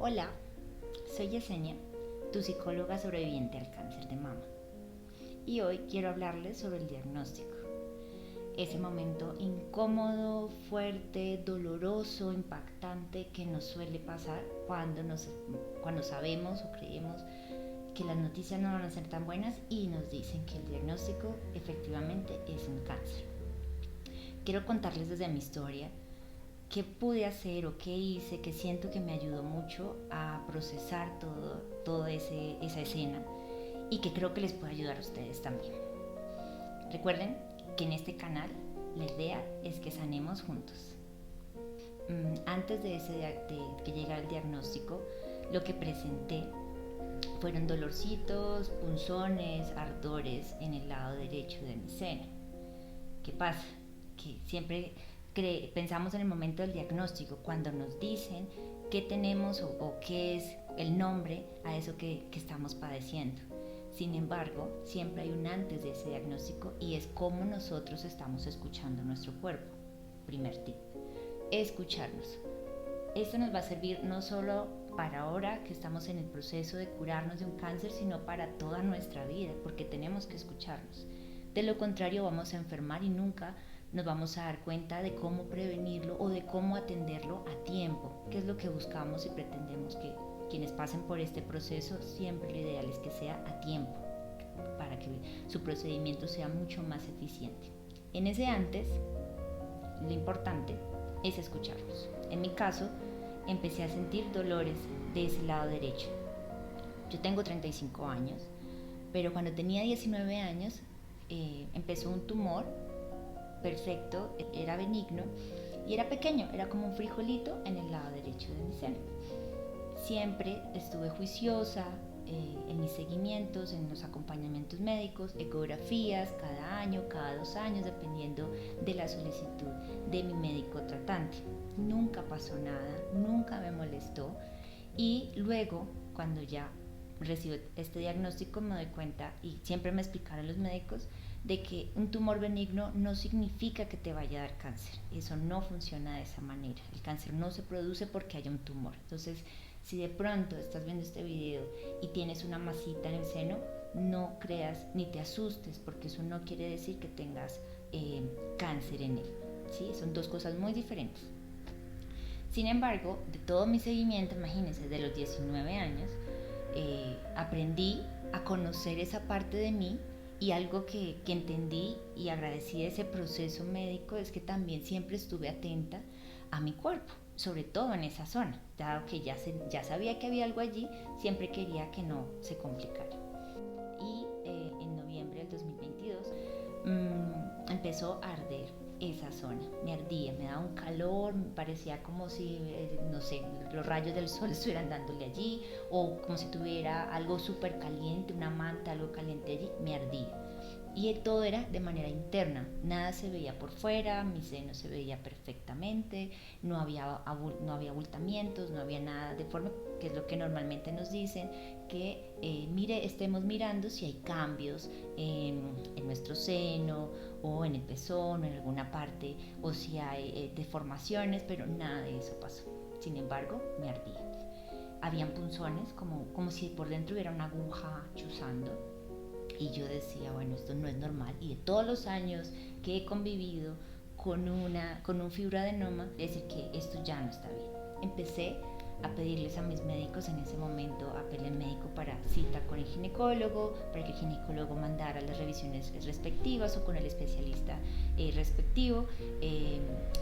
Hola, soy Yesenia, tu psicóloga sobreviviente al cáncer de mama. Y hoy quiero hablarles sobre el diagnóstico. Ese momento incómodo, fuerte, doloroso, impactante que nos suele pasar cuando sabemos o creemos que las noticias no van a ser tan buenas y nos dicen que el diagnóstico efectivamente es un cáncer. Quiero contarles desde mi historia qué pude hacer o qué hice que siento que me ayudó mucho a procesar toda esa escena y que creo que les puede ayudar a ustedes también. Recuerden que en este canal la idea es que sanemos juntos. Antes de que llegara el diagnóstico, lo que presenté fueron dolorcitos, punzones, ardores en el lado derecho de mi seno. ¿Qué pasa? Que siempre pensamos en el momento del diagnóstico, cuando nos dicen qué tenemos o qué es el nombre a eso que estamos padeciendo. Sin embargo, siempre hay un antes de ese diagnóstico y es cómo nosotros estamos escuchando nuestro cuerpo. Primer tip, escucharnos. Esto nos va a servir no solo para ahora que estamos en el proceso de curarnos de un cáncer, sino para toda nuestra vida, porque tenemos que escucharnos. De lo contrario, vamos a enfermar y nunca nos vamos a dar cuenta de cómo prevenirlo o de cómo atenderlo a tiempo, que es lo que buscamos y pretendemos que quienes pasen por este proceso, siempre lo ideal es que sea a tiempo, para que su procedimiento sea mucho más eficiente. En ese antes, lo importante es escucharlos. En mi caso, empecé a sentir dolores de ese lado derecho. Yo tengo 35 años, pero cuando tenía 19 años empezó un tumor perfecto, era benigno y era pequeño, era como un frijolito en el lado derecho de mi seno. Siempre estuve juiciosa en mis seguimientos, en los acompañamientos médicos, ecografías cada año, cada 2 años, dependiendo de la solicitud de mi médico tratante. Nunca pasó nada, nunca me molestó y luego cuando ya recibo este diagnóstico me doy cuenta, y siempre me explicaron los médicos, de que un tumor benigno no significa que te vaya a dar cáncer. Eso no funciona de esa manera. El cáncer no se produce porque haya un tumor. Entonces, si de pronto estás viendo este video y tienes una masita en el seno, no creas ni te asustes, porque eso no quiere decir que tengas cáncer en él. ¿Sí? Son dos cosas muy diferentes. Sin embargo, de todo mi seguimiento, imagínense, de los 19 años, aprendí a conocer esa parte de mí, y algo que entendí y agradecí de ese proceso médico es que también siempre estuve atenta a mi cuerpo, sobre todo en esa zona, dado que ya sabía que había algo allí, siempre quería que no se complicara. Y en noviembre del 2022 empezó a arder esa zona, me ardía, me daba un calor, me parecía como si, no sé, los rayos del sol estuvieran dándole allí, o como si tuviera algo súper caliente, una manta, algo caliente allí, me ardía. Y todo era de manera interna, nada se veía por fuera, mi seno se veía perfectamente, no había abultamientos, no había nada deforme, que es lo que normalmente nos dicen, que estemos mirando si hay cambios en nuestro seno o en el pezón o en alguna parte, o si hay deformaciones, pero nada de eso pasó. Sin embargo, me ardía. Habían punzones como si por dentro hubiera una aguja chuzando. Y yo decía, bueno, esto no es normal. Y de todos los años que he convivido con un fibroadenoma, es decir que esto ya no está bien. Empecé a pedirles a mis médicos en ese momento, a pedirle al médico para cita con el ginecólogo, para que el ginecólogo mandara las revisiones respectivas o con el especialista respectivo.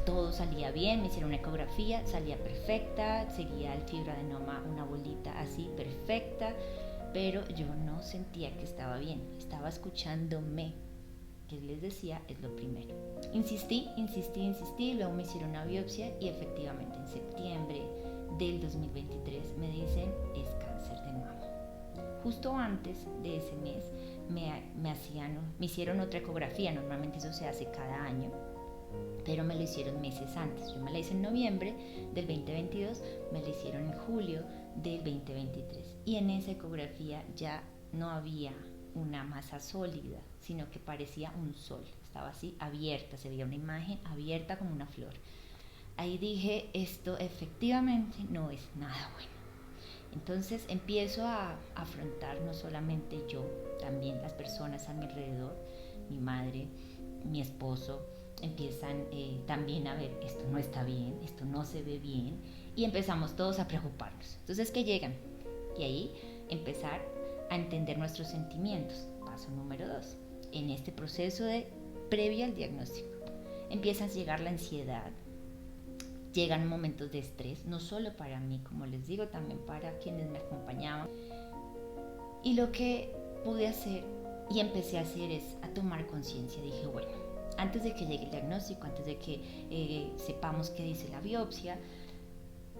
Todo salía bien, me hicieron una ecografía, salía perfecta, seguía el fibroadenoma, una bolita así, perfecta. Pero yo no sentía que estaba bien, estaba escuchándome, que les decía es lo primero. Insistí, luego me hicieron una biopsia y efectivamente en septiembre del 2023 me dicen es cáncer de mama. Justo antes de ese mes me hicieron otra ecografía, normalmente eso se hace cada año, pero me lo hicieron meses antes. Yo me la hice en noviembre del 2022, me la hicieron en julio del 2023 y en esa ecografía ya no había una masa sólida, sino que parecía un sol, estaba así abierta, se veía una imagen abierta como una flor. Ahí dije, esto efectivamente no es nada bueno. Entonces empiezo a afrontar no solamente yo, también las personas a mi alrededor, mi madre, mi esposo, empiezan también a ver, esto no está bien, esto no se ve bien, y empezamos todos a preocuparnos. Entonces, ¿qué llegan? Y ahí empezar a entender nuestros sentimientos. Paso número 2. En este proceso de previo al diagnóstico, empieza a llegar la ansiedad, llegan momentos de estrés, no solo para mí, como les digo, también para quienes me acompañaban. Y lo que pude hacer y empecé a hacer es a tomar conciencia. Dije, bueno, antes de que llegue el diagnóstico, antes de que sepamos qué dice la biopsia,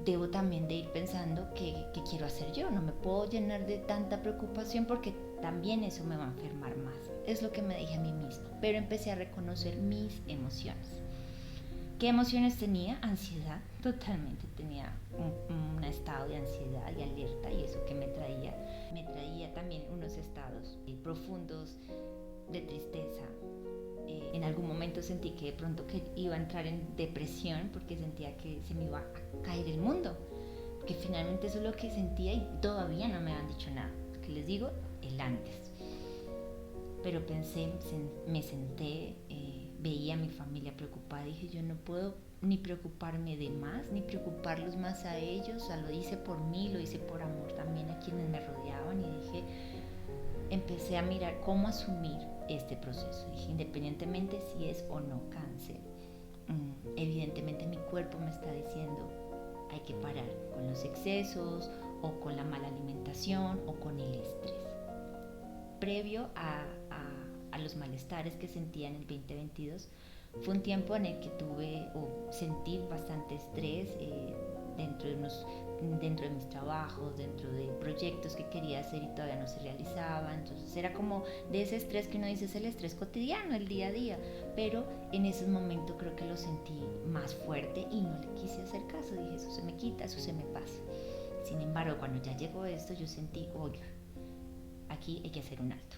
debo también de ir pensando qué quiero hacer yo. No me puedo llenar de tanta preocupación porque también eso me va a enfermar más. Es lo que me dije a mí misma, pero empecé a reconocer mis emociones. ¿Qué emociones tenía? Ansiedad, totalmente tenía un estado de ansiedad y alerta, y eso que me traía también unos estados profundos de tristeza. En algún momento sentí que de pronto que iba a entrar en depresión porque sentía que se me iba a caer el mundo, porque finalmente eso es lo que sentía y todavía no me han dicho nada. Que les digo, el antes. Pero pensé, me senté, veía a mi familia preocupada y dije, yo no puedo ni preocuparme de más, ni preocuparlos más a ellos. O sea, lo hice por mí, lo hice por amor también a quienes me rodeaban, y dije, empecé a mirar cómo asumir este proceso. Dije, independientemente si es o no cáncer, evidentemente mi cuerpo me está diciendo, hay que parar con los excesos o con la mala alimentación o con el estrés. Previo a los malestares que sentía en el 2022, fue un tiempo en el que tuve o sentí bastante estrés dentro de mis trabajos, dentro de proyectos que quería hacer y todavía no se realizaban. Entonces era como de ese estrés que uno dice, es el estrés cotidiano, el día a día, pero en ese momento creo que lo sentí más fuerte y no le quise hacer caso. Dije, eso se me quita, eso se me pasa. Sin embargo, cuando ya llegó esto, yo sentí, oiga, aquí hay que hacer un alto.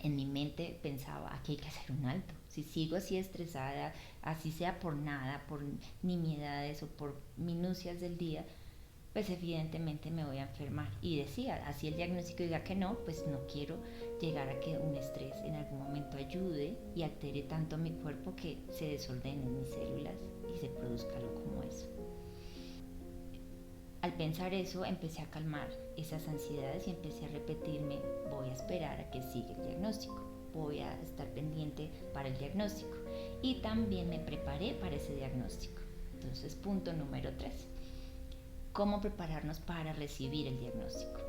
En mi mente pensaba, aquí hay que hacer un alto. Si sigo así estresada, así sea por nada, por nimiedades o por minucias del día, pues evidentemente me voy a enfermar. Y decía, así el diagnóstico diga que no, pues no quiero llegar a que un estrés en algún momento ayude y altere tanto mi cuerpo que se desordenen mis células y se produzca algo como eso. Al pensar eso, empecé a calmar esas ansiedades y empecé a repetirme, voy a esperar a que siga el diagnóstico, voy a estar pendiente para el diagnóstico. Y también me preparé para ese diagnóstico. Entonces, punto número 3. ¿Cómo prepararnos para recibir el diagnóstico?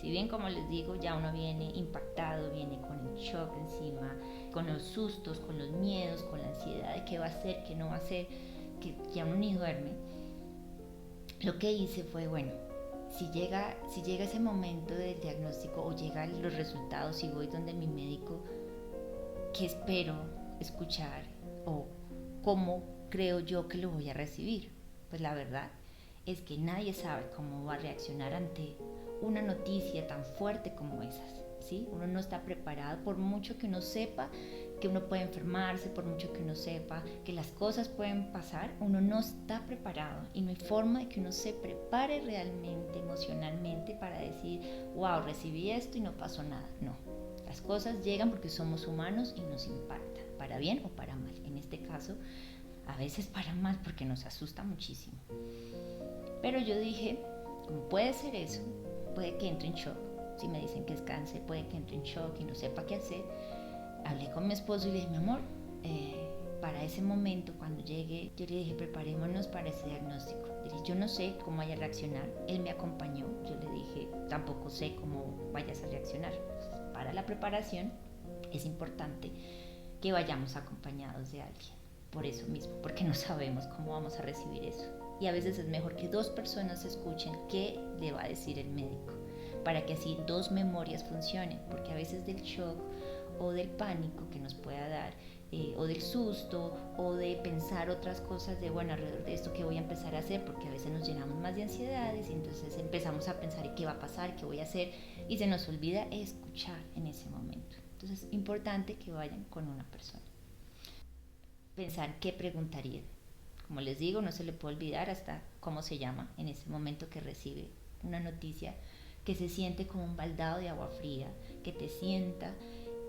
Si bien, como les digo, ya uno viene impactado, viene con el shock encima, con los sustos, con los miedos, con la ansiedad de qué va a hacer, qué no va a hacer, que ya uno ni duerme. Lo que hice fue, bueno, si llega ese momento del diagnóstico o llegan los resultados y voy donde mi médico, ¿qué espero escuchar o cómo creo yo que lo voy a recibir? Pues la verdad es que nadie sabe cómo va a reaccionar ante una noticia tan fuerte como esas, ¿sí? Uno no está preparado, por mucho que uno sepa que uno puede enfermarse, por mucho que uno sepa que las cosas pueden pasar, uno no está preparado y no hay forma de que uno se prepare realmente, emocionalmente, para decir, wow, recibí esto y no pasó nada. No, las cosas llegan porque somos humanos y nos impactan, para bien o para mal. En este caso, a veces para mal porque nos asusta muchísimo. Pero yo dije, como puede ser eso, puede que entre en shock. Si me dicen que es cáncer, puede que entre en shock y no sepa qué hacer. Hablé con mi esposo y le dije, mi amor, para ese momento, cuando llegue, yo le dije, preparémonos para ese diagnóstico. Le dije, yo no sé cómo vaya a reaccionar. Él me acompañó. Yo le dije, tampoco sé cómo vayas a reaccionar. Para la preparación es importante que vayamos acompañados de alguien. Por eso mismo, porque no sabemos cómo vamos a recibir eso. Y a veces es mejor que 2 personas escuchen qué le va a decir el médico, para que así 2 memorias funcionen, porque a veces del shock o del pánico que nos pueda dar, o del susto, o de pensar otras cosas de, bueno, alrededor de esto, ¿qué voy a empezar a hacer? Porque a veces nos llenamos más de ansiedades y entonces empezamos a pensar qué va a pasar, qué voy a hacer, y se nos olvida escuchar en ese momento. Entonces es importante que vayan con una persona. Pensar qué preguntarían. Como les digo, no se le puede olvidar hasta cómo se llama en ese momento que recibe una noticia que se siente como un baldado de agua fría, que te sienta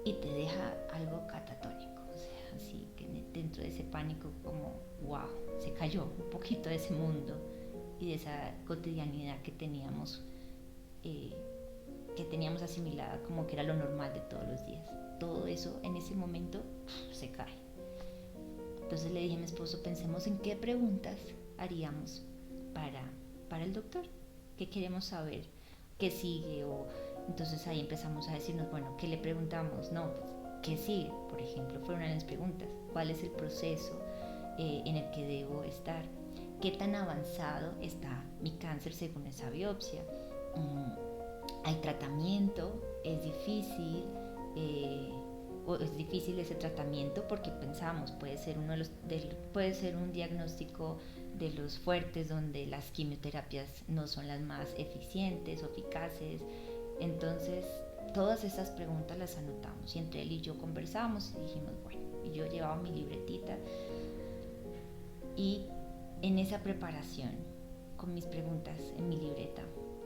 y te deja algo catatónico, o sea, así que dentro de ese pánico como, wow, se cayó un poquito de ese mundo y de esa cotidianidad que teníamos asimilada como que era lo normal de todos los días. Todo eso en ese momento se cae. Entonces le dije a mi esposo, pensemos en qué preguntas haríamos para el doctor, qué queremos saber, qué sigue, o entonces ahí empezamos a decirnos, bueno, ¿qué le preguntamos? No, pues, ¿qué sigue? Por ejemplo, fueron una de las preguntas, ¿cuál es el proceso en el que debo estar? ¿Qué tan avanzado está mi cáncer según esa biopsia? ¿Hay tratamiento? ¿Es difícil? ¿O es difícil ese tratamiento? Porque pensamos, puede ser un diagnóstico de los fuertes, donde las quimioterapias no son las más eficientes o eficaces. Entonces, todas esas preguntas las anotamos y entre él y yo conversamos y dijimos, bueno, y yo llevaba mi libretita y en esa preparación, con mis preguntas en mi libreta,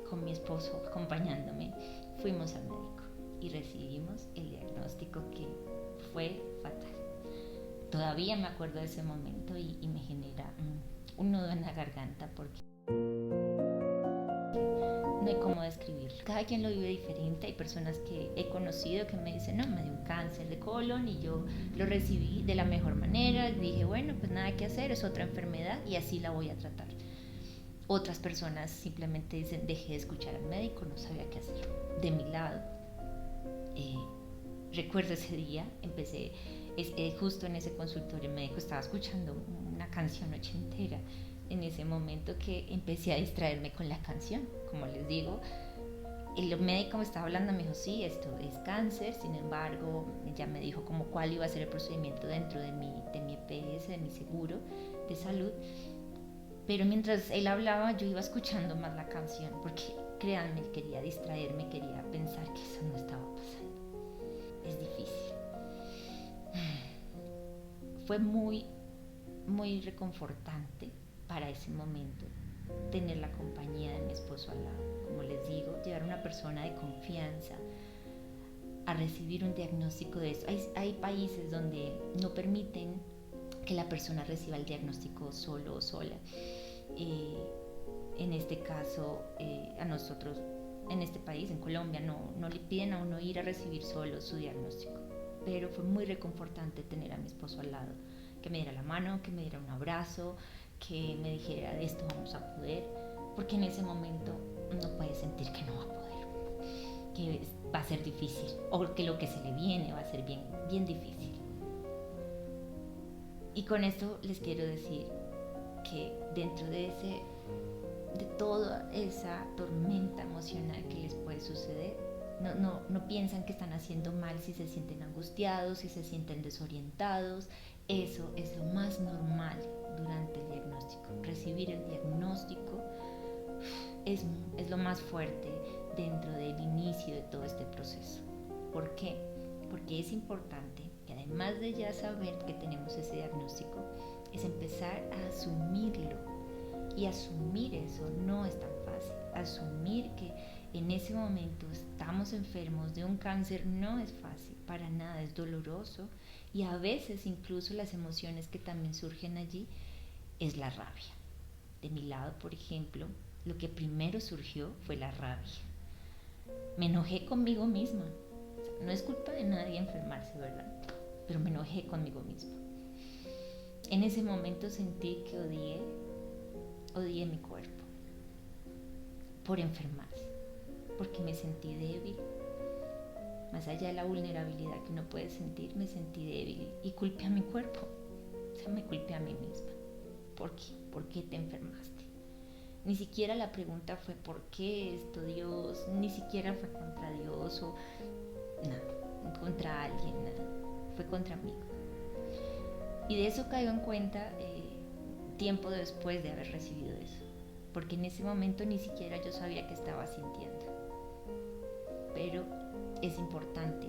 con mi esposo acompañándome, fuimos al médico y recibimos el diagnóstico que fue fatal. Todavía me acuerdo de ese momento y me genera un nudo en la garganta porque no hay cómo describirlo. Cada quien lo vive diferente. Hay personas que he conocido que me dicen, no, me dio un cáncer de colon y yo lo recibí de la mejor manera. Dije, bueno, pues nada que hacer, es otra enfermedad y así la voy a tratar. Otras personas simplemente dicen, dejé de escuchar al médico, no sabía qué hacer. De mi lado, recuerdo ese día, empecé, justo en ese consultorio el médico estaba escuchando una canción ochentera. En ese momento que empecé a distraerme con la canción, como les digo, el médico me estaba hablando, me dijo, sí, esto es cáncer, sin embargo, ya me dijo como cuál iba a ser el procedimiento dentro de mi EPS, de mi seguro de salud, pero mientras él hablaba yo iba escuchando más la canción, porque créanme, quería distraerme, quería pensar que eso no estaba pasando. Es difícil. Fue muy, muy reconfortante para ese momento tener la compañía de mi esposo al lado. Como les digo, llevar a una persona de confianza a recibir un diagnóstico de eso. Hay países donde no permiten que la persona reciba el diagnóstico solo o sola. En este caso, a nosotros, en este país, en Colombia, no le piden a uno ir a recibir solo su diagnóstico. Pero fue muy reconfortante tener a mi esposo al lado, que me diera la mano, que me diera un abrazo, que me dijera, de esto vamos a poder, porque en ese momento uno puede sentir que no va a poder, que va a ser difícil, o que lo que se le viene va a ser bien, bien difícil. Y con esto les quiero decir que dentro de toda esa tormenta emocional que les puede suceder, no piensan que están haciendo mal si se sienten angustiados, si se sienten desorientados. Eso es lo más normal durante el diagnóstico. Recibir el diagnóstico es lo más fuerte dentro del inicio de todo este proceso. ¿Por qué? Porque es importante que además de ya saber que tenemos ese diagnóstico, es empezar a asumirlo. Y asumir eso no es tan fácil. Asumir que en ese momento estamos enfermos de un cáncer no es fácil, para nada, es doloroso, y a veces incluso las emociones que también surgen allí es la rabia. De mi lado, por ejemplo, lo que primero surgió fue la rabia. Me enojé conmigo misma. O sea, no es culpa de nadie enfermarse, ¿verdad? Pero me enojé conmigo misma. En ese momento sentí que odié mi cuerpo por enfermarse, porque me sentí débil. Más allá de la vulnerabilidad que uno puede sentir, me sentí débil y culpé a mi cuerpo. O sea, me culpé a mí misma. ¿Por qué? ¿Por qué te enfermaste? Ni siquiera la pregunta fue ¿por qué esto, Dios? Ni siquiera fue contra Dios o nada, contra alguien, nada. Fue contra mí. Y de eso caigo en cuenta tiempo después de haber recibido eso, porque en ese momento ni siquiera yo sabía qué estaba sintiendo. Pero es importante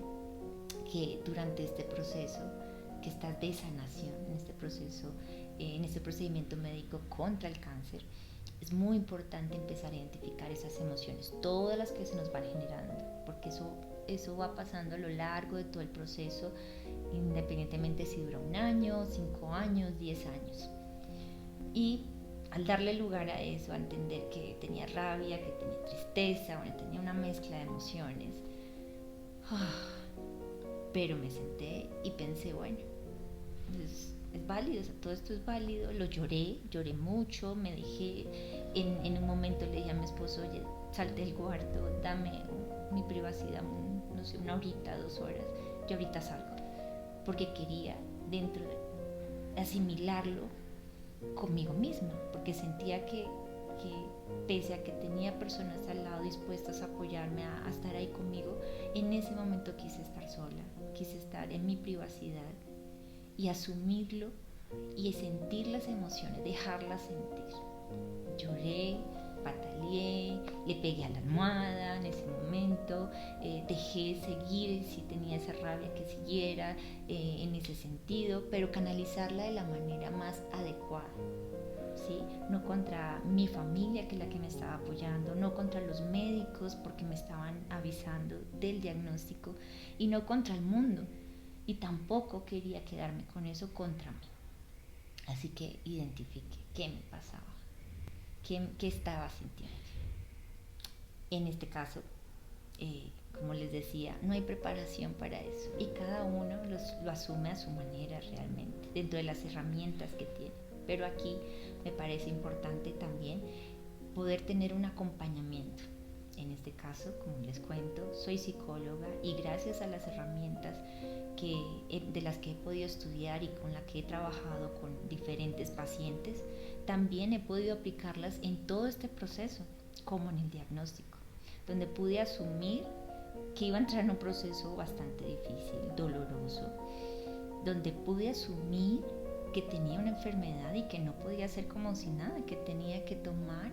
que durante este proceso, que estás de sanación, en este proceso, en este procedimiento médico contra el cáncer, es muy importante empezar a identificar esas emociones, todas las que se nos van generando, porque eso va pasando a lo largo de todo el proceso, independientemente si dura 1 año, 5 años, 10 años. Y al darle lugar a eso, a entender que tenía rabia, que tenía tristeza, bueno, tenía una mezcla de emociones, pero me senté y pensé, bueno, es válido, o sea, todo esto es válido. Lo lloré mucho, me dejé, en un momento le dije a mi esposo, oye, salte del cuarto, dame mi privacidad, no sé, 1 horita, 2 horas, yo ahorita salgo, porque quería dentro asimilarlo conmigo misma, porque sentía que pese a que tenía personas al lado dispuestas a apoyarme, a estar ahí conmigo, en ese momento quise estar sola, quise estar en mi privacidad y asumirlo y sentir las emociones, dejarlas sentir. Lloré, pataleé, le pegué a la almohada en ese momento, dejé seguir, si tenía esa rabia que siguiera en ese sentido, pero canalizarla de la manera más adecuada, ¿sí? No contra mi familia, que es la que me estaba apoyando, no contra los médicos porque me estaban avisando del diagnóstico, y no contra el mundo, y tampoco quería quedarme con eso contra mí. Así que identifiqué qué me pasaba, qué estaba sintiendo. En este caso, como les decía, no hay preparación para eso, y cada uno lo asume a su manera realmente, dentro de las herramientas que tiene. Pero aquí me parece importante también poder tener un acompañamiento. En este caso, como les cuento, soy psicóloga, y gracias a las herramientas de las que he podido estudiar y con las que he trabajado con diferentes pacientes, también he podido aplicarlas en todo este proceso, como en el diagnóstico, donde pude asumir que iba a entrar en un proceso bastante difícil, doloroso, donde pude asumir que tenía una enfermedad y que no podía hacer como si nada, que tenía que tomar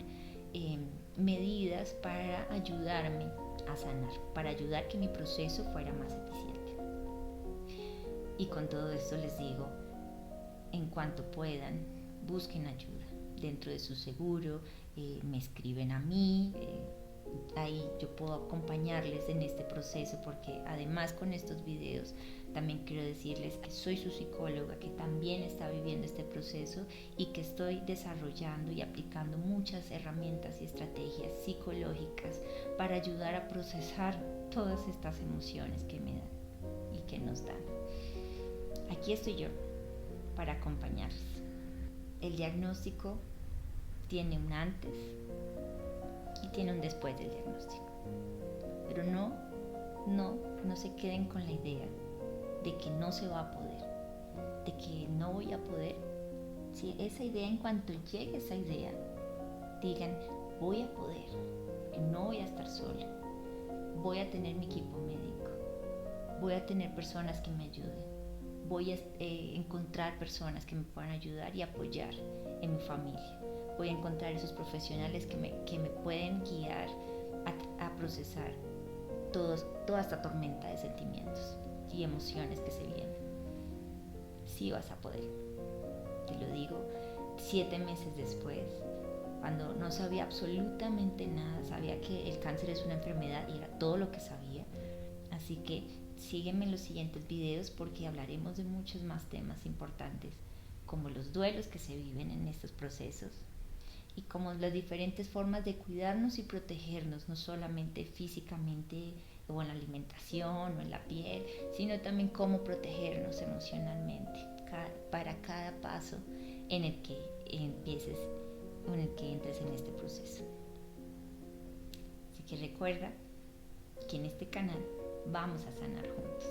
medidas para ayudarme a sanar, para ayudar que mi proceso fuera más eficiente. Y con todo esto les digo, en cuanto puedan, busquen ayuda dentro de su seguro, me escriben a mí, ahí yo puedo acompañarles en este proceso, porque además con estos videos también quiero decirles que soy su psicóloga, que también está viviendo este proceso y que estoy desarrollando y aplicando muchas herramientas y estrategias psicológicas para ayudar a procesar todas estas emociones que me dan y que nos dan. Aquí estoy yo para acompañarles. El diagnóstico tiene un antes y tiene un después del diagnóstico, pero no se queden con la idea de que no se va a poder, de que no voy a poder. Si esa idea, en cuanto llegue esa idea, digan, voy a poder, no voy a estar sola, voy a tener mi equipo médico, voy a tener personas que me ayuden, voy a encontrar personas que me puedan ayudar y apoyar en mi familia, voy a encontrar esos profesionales que me pueden guiar a procesar toda esta tormenta de sentimientos y emociones que se vienen. Sí vas a poder, te lo digo, 7 meses después, cuando no sabía absolutamente nada, sabía que el cáncer es una enfermedad y era todo lo que sabía. Así que sígueme en los siguientes videos, porque hablaremos de muchos más temas importantes, como los duelos que se viven en estos procesos y como las diferentes formas de cuidarnos y protegernos, no solamente físicamente o en la alimentación o en la piel, sino también cómo protegernos emocionalmente para cada paso en el que empieces o en el que entres en este proceso. Así que recuerda que en este canal vamos a sanar juntos.